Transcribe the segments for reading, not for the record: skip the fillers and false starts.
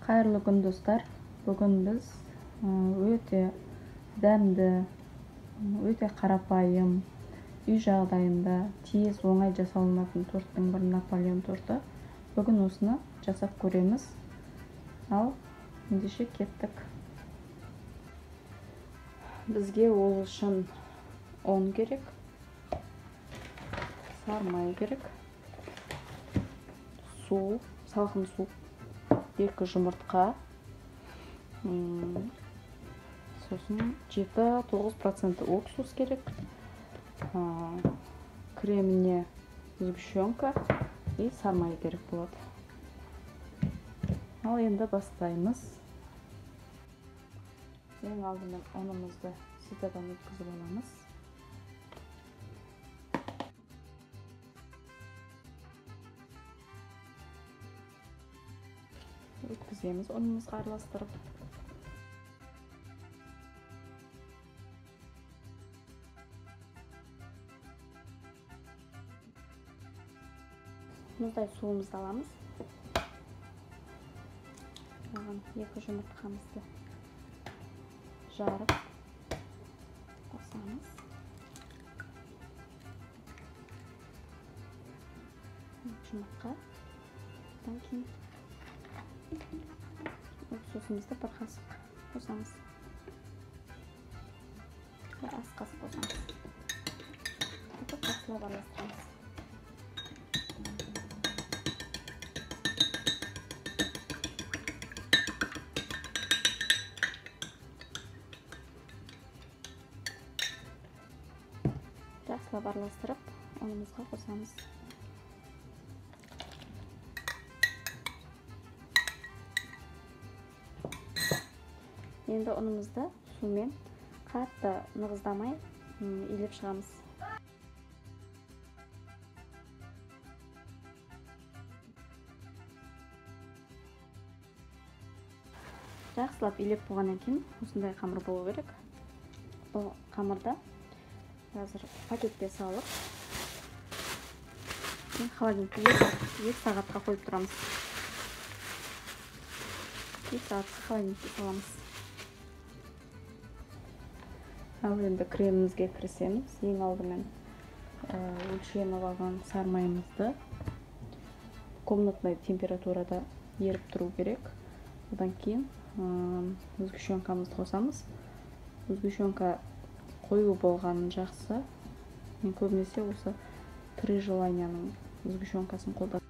Қайырлы күн достар. Бүгін біз өте дәмді, өте қарапайым, үй жағдайында тез оңай жасалынатын торттың бірі Наполеон торты. Бүгін осыны жасап көреміз. Ал ендеше кеттік. Бізге ол үшін ұн керек, сармай керек, су, салқын су, 2 жұмыртқа, сосын 7-9% уксус керек, креміне сгущенка и сармай керек болады. Ал енді бастаймыз. Ең алдымен ұнымызды ситадан өткізіп аламыз. Өткіземіз ұнымызға араластырып. Мұздай суымызды аламыз. 2 жұмыртқамызды жарып қосамыз. Жұмыртқа. Одан кейін уксусымызды 1 қасық қосамыз. Ас қасық қосамыз. Жақсылап араластырамыз. Жақсылап араластырып, ұнымызға қосамыз. Енді ұнымызды сумен қатты нығыздамай илеп шығамыз. Жақсылап илеп болғаннан кейін осындай қамыр болу керек. Бұл қамырды қазір пакетке салып, холодильникке 2 сағатқа қойып тұрамыз. 2 сағатқа холодильникке саламыз. Ал енді кремімізге кірісеміз. Ең алдымен өлшеніп алған сармайымызды комнатный температурада еріп тұру керек. Одан кейін сгущенкамызды қосамыз. Сгущенка қою болғанын жақсы. Мен көбінесе осы 3 желанияның сгущенкасын қолданамын.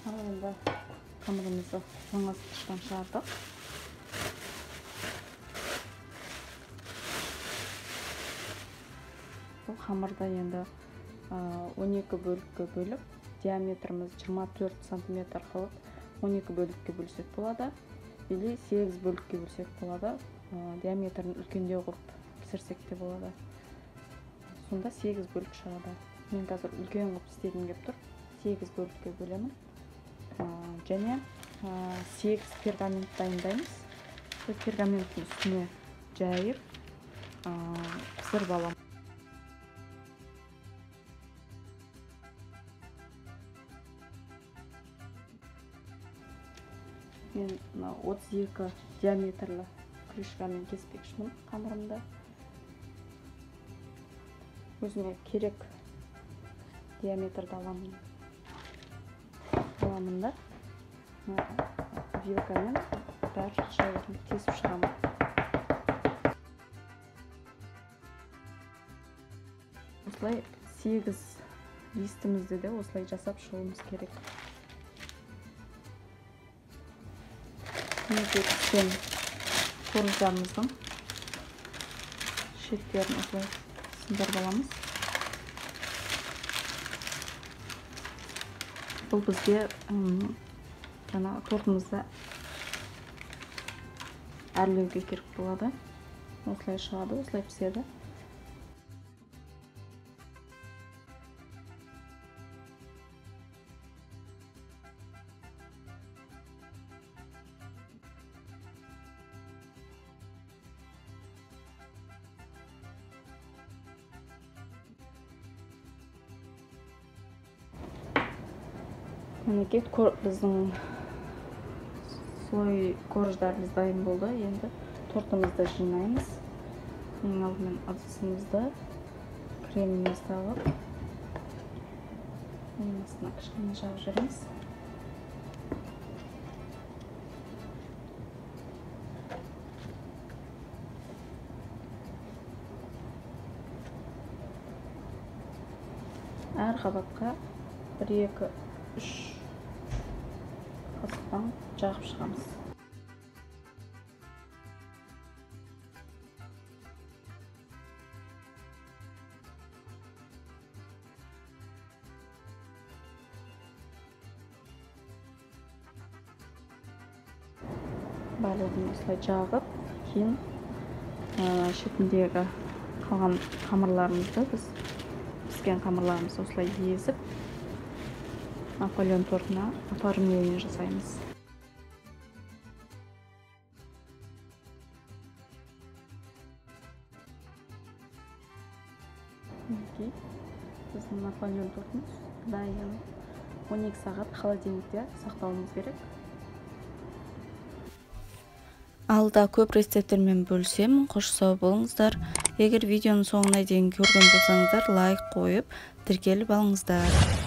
Ал енді қамырымызды тоңазытқыштан шығардық. Бұл қамырды енді 12 бөлікке бөліп, диаметріміз 24 см қылып 12 бөлікке бөлсек болады, или 8 бөлікке бөлсек болады. Диаметрін үлкендеу қылып пісірсек те болады. Сонда 8 бөлік шығады. Мен қазір үлкен қылып істегім келіп тұр. 8 бөлікке бөлемін. Және 8 пергамент дайындаймыз. Пергаменттің үстіне жайып пісіріп аламын. Мен 32 диаметрлі крышкамен кеспекшімін қамырымды. Өзіме керек диаметрді аламын да вилкамен бәрі жайларын тесіп шығамын. Осылай 8 листімізді де осылай жасап шығуымыз керек. Неге піскен қоржамыздың шеттерін осылай сындырып аламыз. Бұл бізге тортымызды әрлеуге керек болады. Осылай шығады, осылай піседі. Мінекей біздің слой корждарымыз дайын болды. Енді тортымызды жинаймыз. Ең алдымен ыдысымызды кремімізді алып, астына кішкене жағып жібереміз. Әр қабатқа 1-2-3 қасықтан жағып шығамыз. Барлығын осылай жағып, кейін шетіндегі қалған қамырларымызды, піскен қамырларымызды осылай езіп, Наполеон тортына оформление жасаймыз. Біздің Наполеон тортымыз дайын. 12 сағат холодильникте сақтауымыз керек. Алда көп рецепттермен бөлсем, қош сау болыңыздар. Егер видеоның соңына дейін көрген болсаңыздар, лайк қойып, тіркеліп алыңыздар.